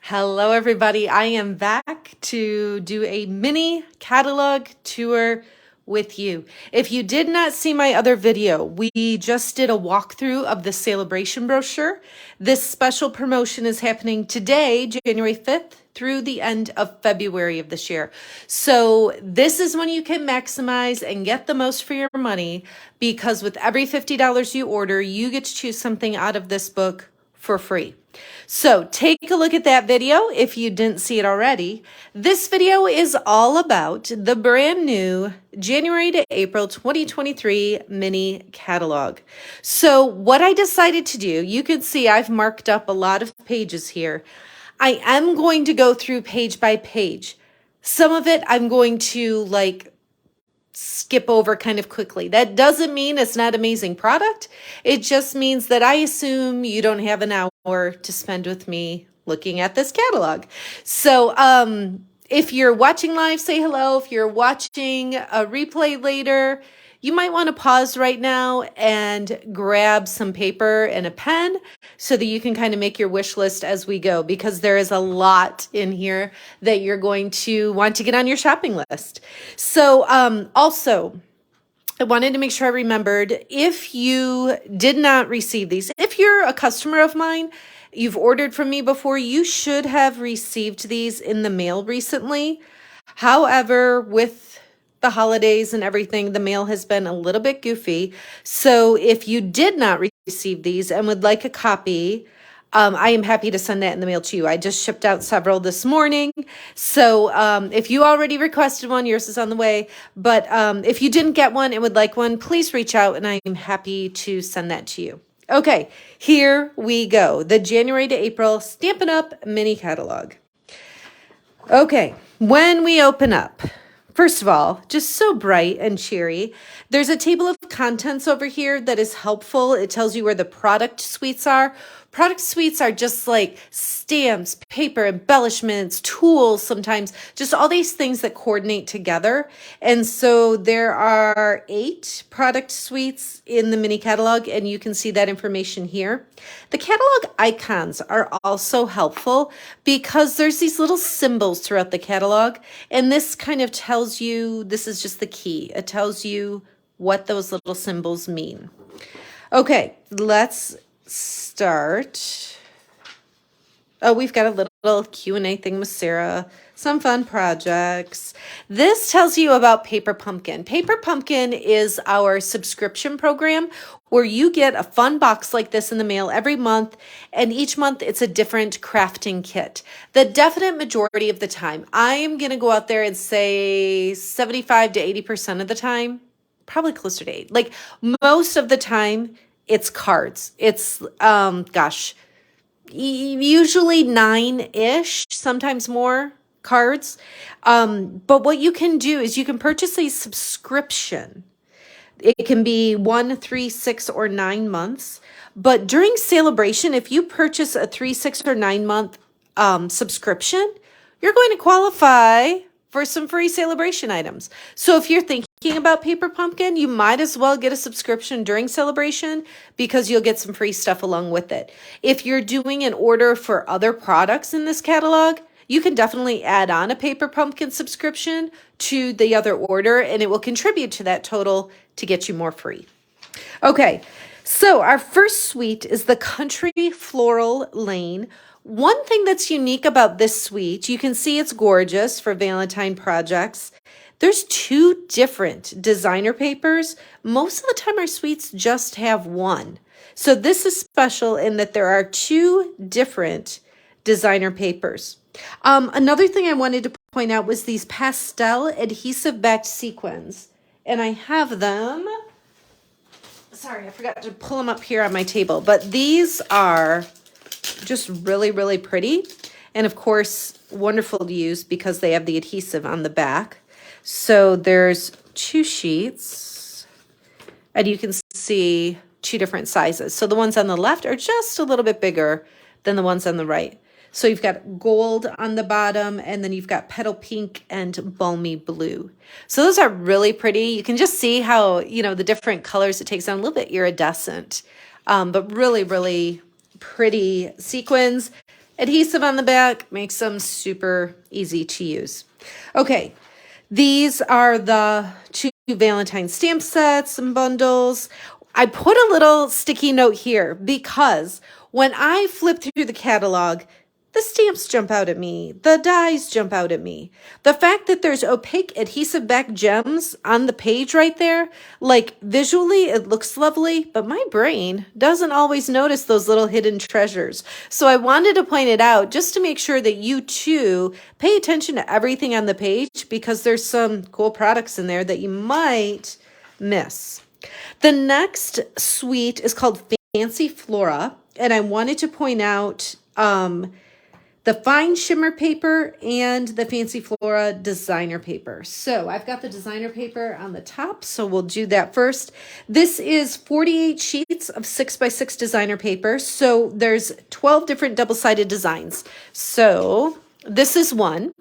Hello, everybody. I am back to do a mini catalog tour with you. If you did not see my other video, we just did a walkthrough of the celebration brochure. This special promotion is happening today, January 5th, through the end of February of this year. So this is when you can maximize and get the most for your money, because with every $50 you order, you get to choose something out of this book for free. So take a look at that video if you didn't see it already. This video is all about the brand new January to April 2023 mini catalog. So what I decided to do, you can see I've marked up a lot of pages here. I am going to go through page by page. Some of it I'm going to skip over kind of quickly. That doesn't mean it's not amazing product. It just means that I assume you don't have an hour to spend with me looking at this catalog. So if you're watching live, say hello. If you're watching a replay later, you might want to pause right now and grab some paper and a pen so that you can kind of make your wish list as we go, because there is a lot in here that you're going to want to get on your shopping list. So also, I wanted to make sure I remembered, if you did not receive these, if you're a customer of mine, you've ordered from me before, you should have received these in the mail recently. However, with the holidays and everything, the mail has been a little bit goofy. So if you did not receive these and would like a copy, I am happy to send that in the mail to you. I just shipped out several this morning. So if you already requested one, yours is on the way. But if you didn't get one and would like one, please reach out and I am happy to send that to you. Okay, here we go. The January to April Stampin' Up! Mini catalog. Okay, when we open up, first of all, just so bright and cheery. There's a table of contents over here that is helpful. It tells you where the product suites are. Product suites are just like stamps, paper, embellishments, tools, sometimes just all these things that coordinate together. And so there are 8 product suites in the mini catalog, and you can see that information here. The catalog icons are also helpful because there's these little symbols throughout the catalog, and this kind of tells you, this is just the key. It tells you what those little symbols mean. Okay, let's start. Oh, we've got a little Q&A thing with Sarah, some fun projects. This tells you about Paper Pumpkin. Paper Pumpkin is our subscription program where you get a fun box like this in the mail every month, and each month it's a different crafting kit. The definite majority of the time, I am going to go out there and say 75 to 80% of the time, probably closer to 8. Like most of the time, it's cards. It's, usually 9-ish, sometimes more cards. But what you can do is you can purchase a subscription. It can be 1, 3, 6, or 9 months. But during celebration, if you purchase a 3, 6, or 9 month subscription, you're going to qualify for some free celebration items. So if you're thinking about Paper Pumpkin, you might as well get a subscription during celebration because you'll get some free stuff along with it. If you're doing an order for other products in this catalog, you can definitely add on a Paper Pumpkin subscription to the other order, and it will contribute to that total to get you more free. Okay, so our first suite is the Country Floral Lane. One thing that's unique about this suite, you can see it's gorgeous for Valentine projects. There's 2 different designer papers. Most of the time our suites just have one. So this is special in that there are 2 different designer papers. Another thing I wanted to point out was these pastel adhesive backed sequins. And I have them, sorry, I forgot to pull them up here on my table, but these are just really, really pretty. And of course, wonderful to use because they have the adhesive on the back. So there's 2 sheets, and you can see 2 different sizes. So the ones on the left are just a little bit bigger than the ones on the right. So you've got gold on the bottom, and then you've got petal pink and balmy blue. So those are really pretty. You can just see how, the different colors it takes on, a little bit iridescent, but really, really pretty sequins. Adhesive on the back makes them super easy to use. Okay, these are the 2 Valentine stamp sets and bundles. I put a little sticky note here because when I flip through the catalog, the stamps jump out at me. The dies jump out at me. The fact that there's opaque adhesive back gems on the page right there, like visually it looks lovely, but my brain doesn't always notice those little hidden treasures. So I wanted to point it out just to make sure that you too pay attention to everything on the page because there's some cool products in there that you might miss. The next suite is called Fancy Flora, and I wanted to point out the fine shimmer paper and the Fancy Flora designer paper. So I've got the designer paper on the top, so we'll do that first. This is 48 sheets of 6x6 designer paper. So there's 12 different double-sided designs. So this is one.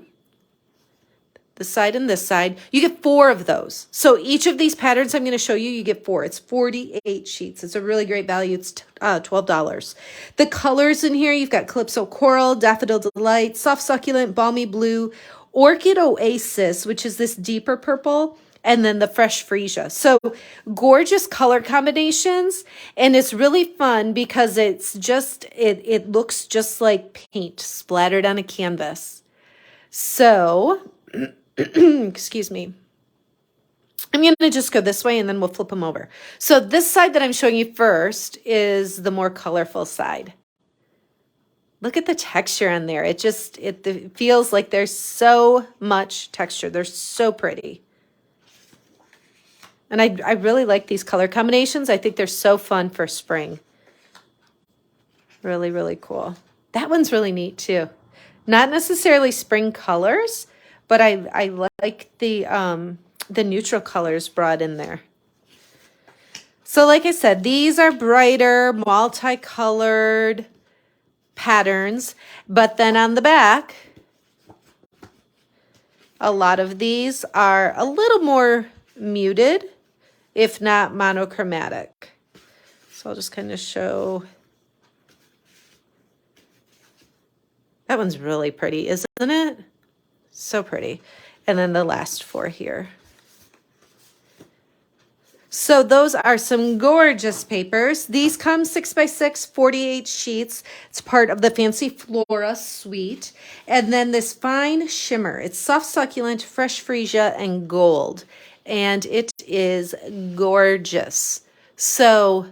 This side and this side. You get 4 of those. So each of these patterns I'm going to show you, you get 4. It's 48 sheets. It's a really great value. It's $12. The colors in here, you've got Calypso Coral, Daffodil Delight, Soft Succulent, Balmy Blue, Orchid Oasis, which is this deeper purple, and then the Fresh Freesia. So gorgeous color combinations, and it's really fun because it's just, it looks just like paint splattered on a canvas. So excuse me. I'm going to just go this way and then we'll flip them over. So this side that I'm showing you first is the more colorful side. Look at the texture on there. It feels like there's so much texture. They're so pretty. And I really like these color combinations. I think they're so fun for spring. Really, really cool. That one's really neat too. Not necessarily spring colors, but I like the neutral colors brought in there. So like I said, these are brighter, multicolored patterns, but then on the back, a lot of these are a little more muted, if not monochromatic. So I'll just kind of show. That one's really pretty, isn't it? So pretty. And then the last 4 here. So those are some gorgeous papers. These come 6x6, 48 sheets. It's part of the Fancy Flora suite. And then this fine shimmer. It's soft succulent, fresh freesia, and gold. And it is gorgeous. So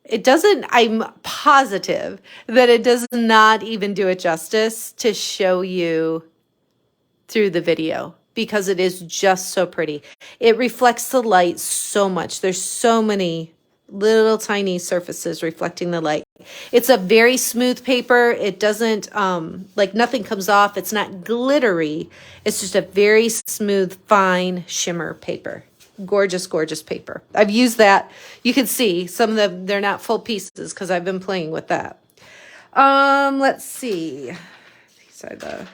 it doesn't, I'm positive that it does not even do it justice to show you through the video because it is just so pretty. It reflects the light so much. There's so many little tiny surfaces reflecting the light. It's a very smooth paper. It doesn't, like nothing comes off. It's not glittery. It's just a very smooth, fine shimmer paper. Gorgeous, gorgeous paper. I've used that. You can see some of them, they're not full pieces because I've been playing with that. Let's see. These are the,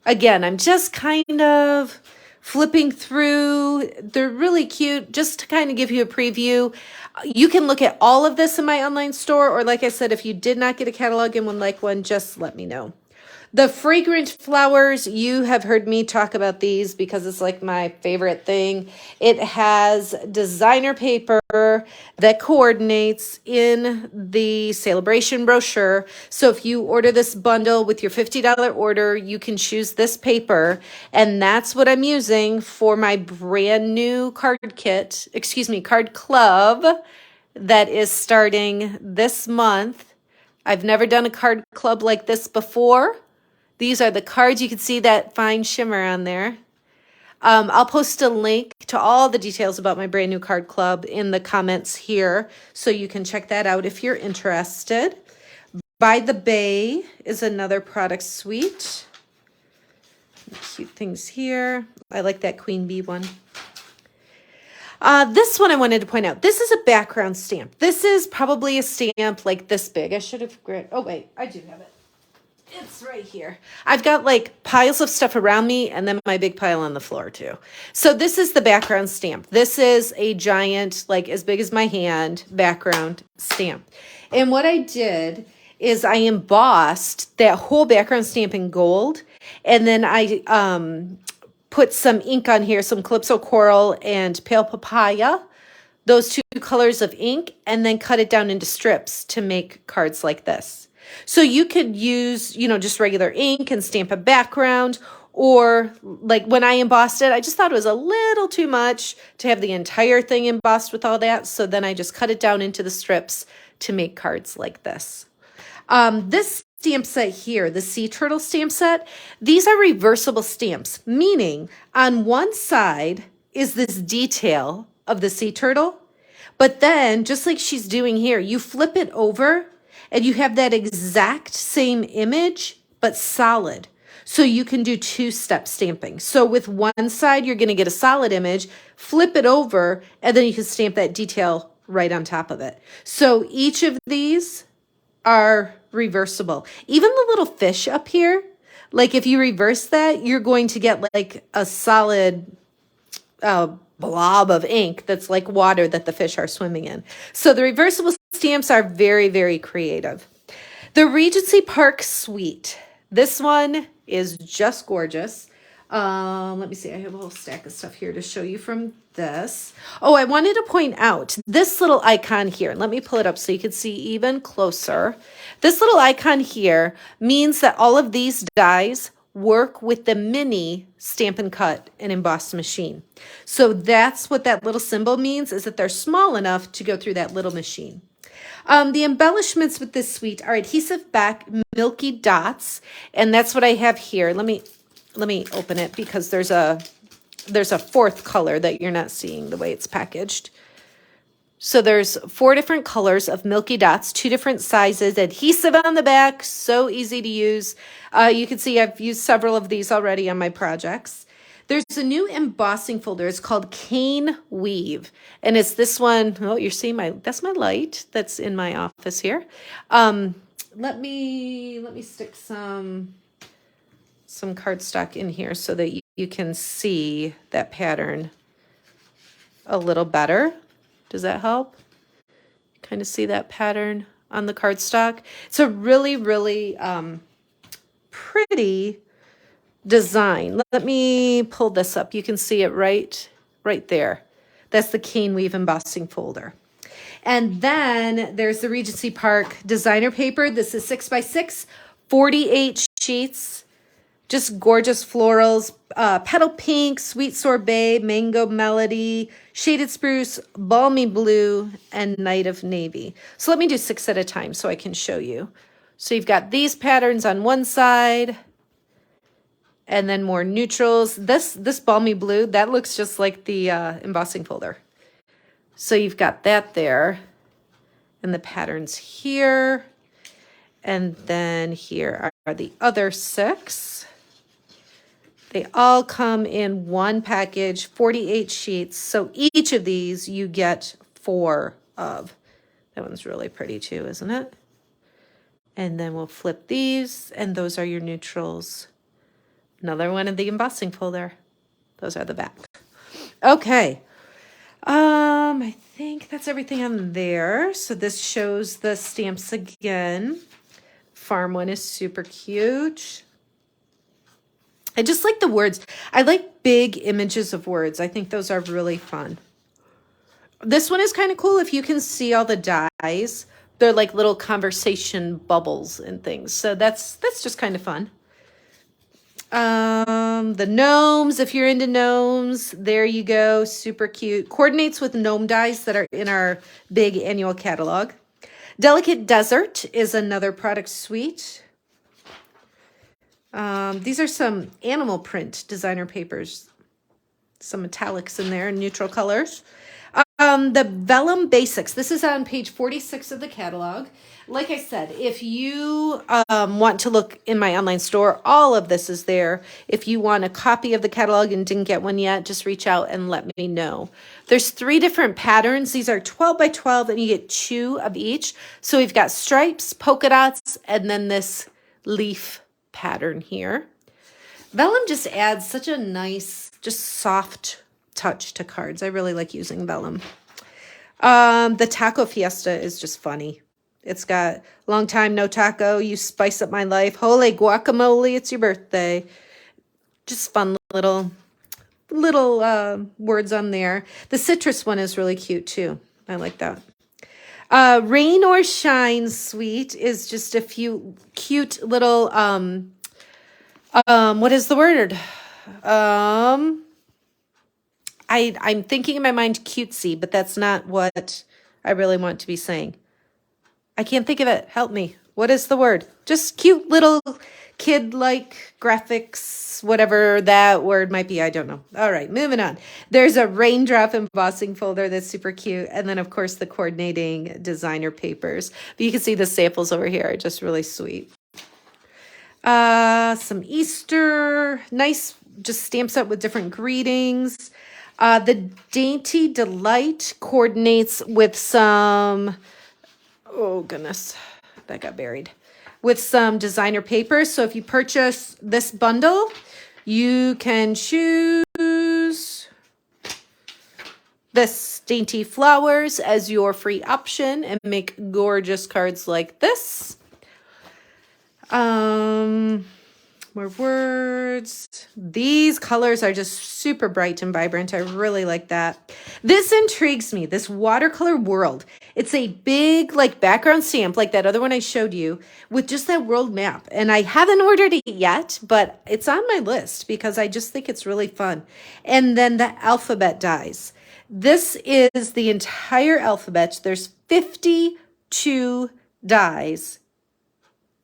again, I'm just kind of flipping through. They're really cute. Just to kind of give you a preview. You can look at all of this in my online store, or like I said, if you did not get a catalog and would like one, just let me know. The fragrant flowers, you have heard me talk about these because it's like my favorite thing. It has designer paper that coordinates in the celebration brochure. So if you order this bundle with your $50 order, you can choose this paper. And that's what I'm using for my brand new card kit, card club that is starting this month. I've never done a card club like this before. These are the cards. You can see that fine shimmer on there. I'll post a link to all the details about my brand new card club in the comments here, so you can check that out if you're interested. By the Bay is another product suite. Cute things here. I like that Queen Bee one. This one I wanted to point out. This is a background stamp. This is probably a stamp like this big. I should have grabbed. Oh, wait. I do have it. It's right here. I've got like piles of stuff around me and then my big pile on the floor too. So this is the background stamp. This is a giant, like as big as my hand, background stamp. And what I did is I embossed that whole background stamp in gold, and then I put some ink on here, some Calypso Coral and Pale Papaya, those two colors of ink, and then cut it down into strips to make cards like this. So you could use, you know, just regular ink and stamp a background, or like when I embossed it, I just thought it was a little too much to have the entire thing embossed with all that. So then I just cut it down into the strips to make cards like this. This stamp set here, the Sea Turtle stamp set, these are reversible stamps, meaning on one side is this detail of the sea turtle, but then just like she's doing here, you flip it over and you have that exact same image, but solid. So you can do two-step stamping. So with one side, you're going to get a solid image, flip it over, and then you can stamp that detail right on top of it. So each of these are reversible. Even the little fish up here, like if you reverse that, you're going to get like a solid blob of ink that's like water that the fish are swimming in. So the reversible stamps are very, very creative. The Regency Park Suite. This one is just gorgeous. Let me see. I have a whole stack of stuff here to show you from this. Oh, I wanted to point out this little icon here. Let me pull it up so you can see even closer. This little icon here means that all of these dies work with the mini Stampin' Cut and Emboss machine. So that's what that little symbol means, is that they're small enough to go through that little machine. The embellishments with this suite are adhesive back milky dots, and that's what I have here. Let me open it because there's a fourth color that you're not seeing the way it's packaged. So there's 4 different colors of milky dots, 2 different sizes, adhesive on the back, so easy to use. You can see I've used several of these already on my projects. There's a new embossing folder. It's called Cane Weave, and it's this one. Oh, you're seeing that's my light that's in my office here. Let me stick some cardstock in here so that you can see that pattern a little better. Does that help? Kind of see that pattern on the cardstock. It's a really, really pretty design. Let me pull this up. You can see it right there. That's the Cane Weave embossing folder. And then there's the Regency Park designer paper. This is 6x6, 48 sheets. Just gorgeous florals, petal pink, sweet sorbet, mango melody, shaded spruce, balmy blue, and night of navy. So let me do 6 at a time so I can show you. So you've got these patterns on one side, and then more neutrals. This balmy blue, that looks just like the embossing folder. So you've got that there, and the patterns here, and then here are the other 6. They all come in one package, 48 sheets. So each of these you get 4 of. That one's really pretty too, isn't it? And then we'll flip these, and those are your neutrals. Another one in the embossing folder. Those are the back. Okay. I think that's everything on there. So this shows the stamps again. Farm one is super cute. I just like the words. I like big images of words. I think those are really fun. This one is kind of cool if you can see all the dies. They're like little conversation bubbles and things. So that's just kind of fun. The gnomes, if you're into gnomes, there you go. Super cute. Coordinates with gnome dies that are in our big annual catalog. Delicate Desert is another product suite. These are some animal print designer papers. Some metallics in there and neutral colors. The Vellum Basics. This is on page 46 of the catalog. Like I said, if you want to look in my online store, all of this is there. If you want a copy of the catalog and didn't get one yet, just reach out and let me know. There's 3 different patterns. These are 12 by 12, and you get 2 of each. So we've got stripes, polka dots, and then this leaf pattern here. Vellum just adds such a nice, just soft touch to cards. I really like using vellum. The Taco Fiesta is just funny. It's got long time no taco. You spice up my life. Holy guacamole, it's your birthday. Just fun little words on there. The citrus one is really cute too. I like that. Rain or Shine Sweet is just a few cute little, what is the word? I'm thinking in my mind cutesy, but that's not what I really want to be saying. I can't think of it. Help me. What is the word? Just cute little kid-like graphics, whatever that word might be. I don't know. All right, moving on. There's a raindrop embossing folder that's super cute. And then, of course, the coordinating designer papers. But you can see the samples over here are just really sweet. Some Easter, nice, just stamps up with different greetings. The Dainty Delight coordinates with some, oh goodness, that got buried, with some designer papers. So if you purchase this bundle, you can choose this Dainty Flowers as your free option and make gorgeous cards like this. More words. These colors are just super bright and vibrant. I really like that. This intrigues me, this watercolor world. It's a big like background stamp like that other one I showed you with just that world map. And I haven't ordered it yet, but it's on my list because I just think it's really fun. And then the alphabet dies. This is the entire alphabet. There's 52 dies.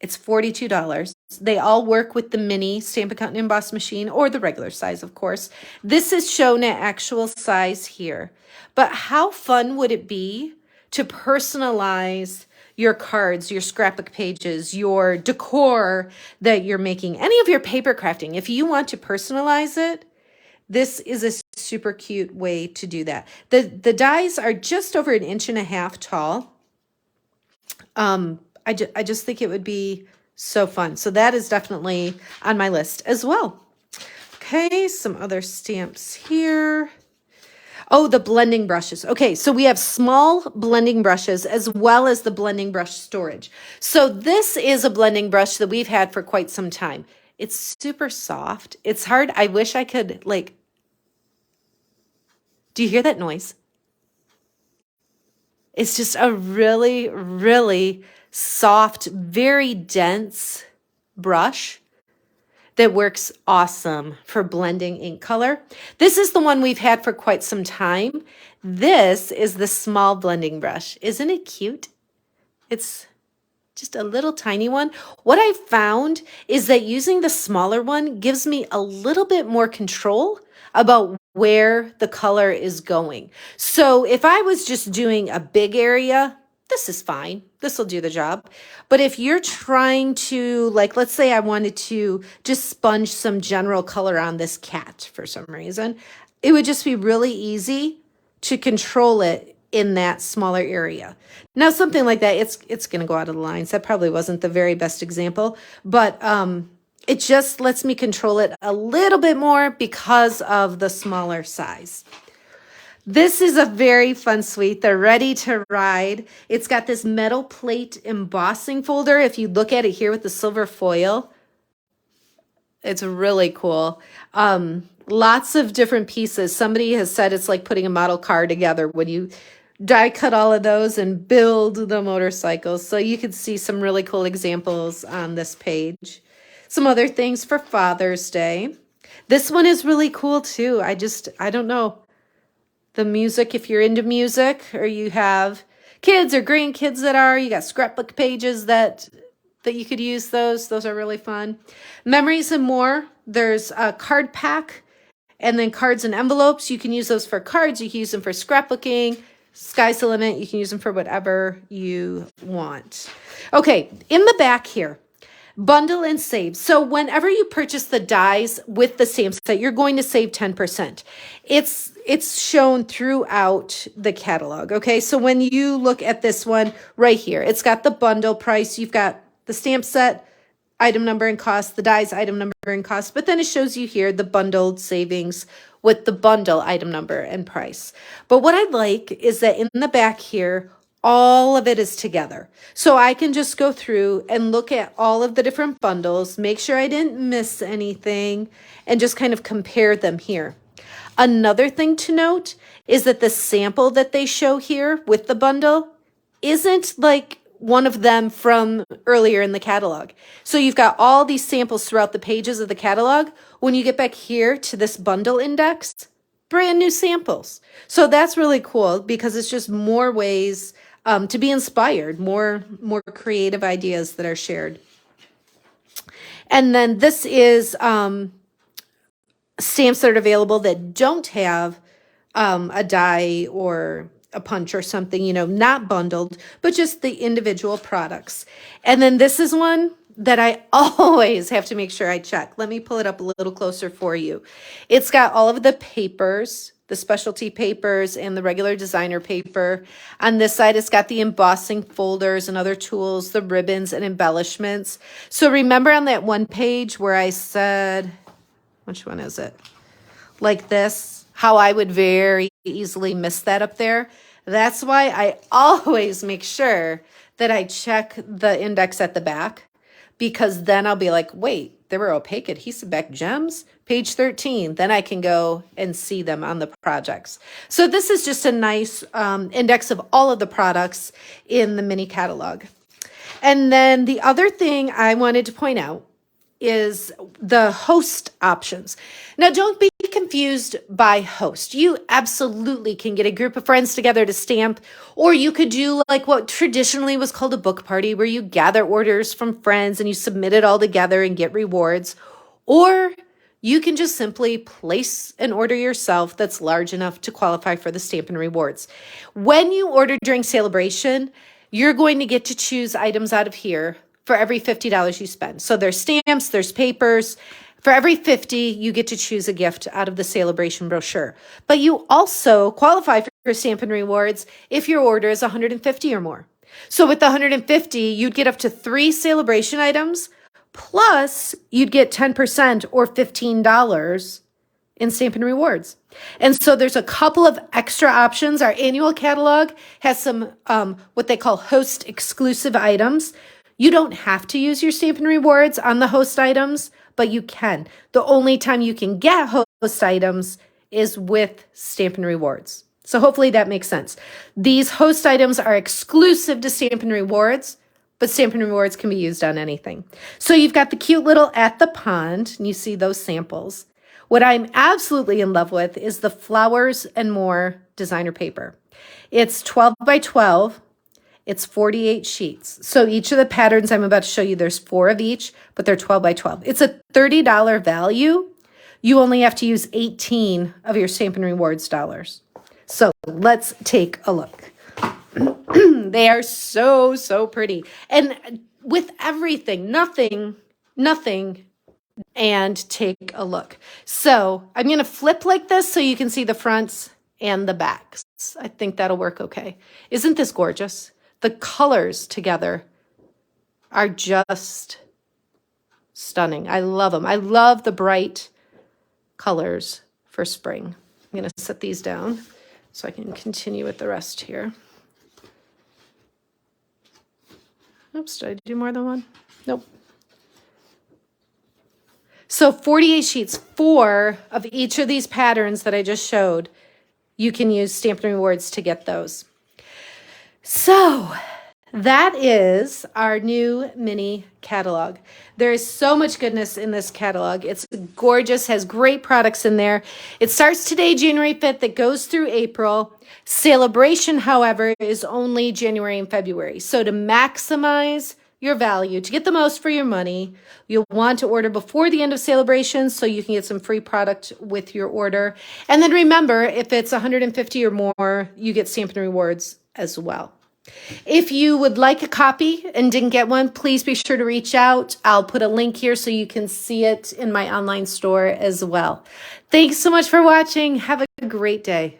It's $42. They all work with the mini Stampin' Cut and Emboss machine or the regular size, of course. This is shown at actual size here. But how fun would it be to personalize your cards, your scrapbook pages, your decor that you're making, any of your paper crafting? If you want to personalize it, this is a super cute way to do that. The dies are just over 1.5 inches tall. I just think it would be so fun. So that is definitely on my list as well. Okay, some other stamps here. Oh, the blending brushes. Okay, so we have small blending brushes as well as the blending brush storage. So this is a blending brush that we've had for quite some time. It's super soft. It's hard. I wish I could like, do you hear that noise? It's just a really, really soft, very dense brush that works awesome for blending ink color. This is the one we've had for quite some time. This is the small blending brush. Isn't it cute? It's just a little tiny one. What I found is that using the smaller one gives me a little bit more control about where the color is going. So if I was just doing a big area, this is fine. This will do the job. But if you're trying to, like, let's say I wanted to just sponge some general color on this cat for some reason, it would just be really easy to control it in that smaller area. Now, something like that, it's going to go out of the lines. That probably wasn't the very best example, but it just lets me control it a little bit more because of the smaller size. This is a very fun suite. They're ready to ride. It's got this metal plate embossing folder. If you look at it here with the silver foil, it's really cool. Lots of different pieces. Somebody has said it's like putting a model car together when you die cut all of those and build the motorcycles. So you can see some really cool examples on this page. Some other things for Father's Day. This one is really cool too. I don't know. The music, if you're into music or you have kids or grandkids that are, you got scrapbook pages that you could use those. Those are really fun. Memories and More. There's a card pack and then cards and envelopes. You can use those for cards. You can use them for scrapbooking. Sky's the limit. You can use them for whatever you want. Okay, in the back here, bundle and save. So whenever you purchase the dies with the stamp set, you're going to save 10%. It's shown throughout the catalog. Okay, so when you look at this one right here, it's got the bundle price. You've got the stamp set, item number and cost, the dies, item number and cost, but then it shows you here the bundled savings with the bundle item number and price. But what I like is that in the back here, all of it is together. So I can just go through and look at all of the different bundles, make sure I didn't miss anything, and just kind of compare them here. Another thing to note is that the sample that they show here with the bundle isn't like one of them from earlier in the catalog. So you've got all these samples throughout the pages of the catalog. When you get back here to this bundle index, brand new samples. So that's really cool because it's just more ways to be inspired, more creative ideas that are shared. And then this is stamps that are available that don't have a die or a punch or something, you know, not bundled, but just the individual products. And then this is one that I always have to make sure I check. Let me pull it up a little closer for you. It's got all of the papers, the specialty papers and the regular designer paper. On this side, it's got the embossing folders and other tools, the ribbons and embellishments. So remember on that one page where I said, which one is it? Like this, how I would very easily miss that up there. That's why I always make sure that I check the index at the back, because then I'll be like, wait, there were opaque adhesive back gems, page 13. Then I can go and see them on the projects. So this is just a nice index of all of the products in the mini catalog. And then the other thing I wanted to point out is the host options. Now, don't be confused by host. You absolutely can get a group of friends together to stamp, or you could do like what traditionally was called a book party, where you gather orders from friends and you submit it all together and get rewards. Or you can just simply place an order yourself that's large enough to qualify for the Stampin' Rewards. When you order during Celebration, you're going to get to choose items out of here for every $50 you spend. So there's stamps, there's papers. For every $50, you get to choose a gift out of the Celebration brochure. But you also qualify for Stampin' Rewards if your order is $150 or more. So with the $150, you'd get up to 3 Celebration items, plus you'd get 10% or $15 in Stampin' Rewards. And so there's a couple of extra options. Our annual catalog has some what they call host exclusive items. You don't have to use your Stampin' Rewards on the host items, but you can. The only time you can get host items is with Stampin' Rewards. So hopefully that makes sense. These host items are exclusive to Stampin' Rewards, but Stampin' Rewards can be used on anything. So you've got the cute little At the Pond, and you see those samples. What I'm absolutely in love with is the Flowers and More designer paper. It's 12 by 12. It's 48 sheets. So each of the patterns I'm about to show you, there's 4 of each, but they're 12 by 12. It's a $30 value. You only have to use 18 of your Stampin' Rewards dollars. So let's take a look. They are so, so pretty. And with everything, nothing, and take a look. So I'm going to flip like this so you can see the fronts and the backs. I think that'll work okay. Isn't this gorgeous? The colors together are just stunning. I love them. I love the bright colors for spring. I'm going to set these down so I can continue with the rest here. Oops, did I do more than one? Nope. So 48 sheets, 4 of each of these patterns that I just showed. You can use Stampin' Rewards to get those. So that is our new mini catalog. There is so much goodness in this catalog. It's gorgeous, has great products in there. It starts today, January 5th. It goes through April. Celebration, however, is only January and February. So to maximize your value, to get the most for your money, you'll want to order before the end of Celebration so you can get some free product with your order. And then remember, if it's $150 or more, you get Stampin' Rewards as well. If you would like a copy and didn't get one, please be sure to reach out. I'll put a link here so you can see it in my online store as well. Thanks so much for watching. Have a great day.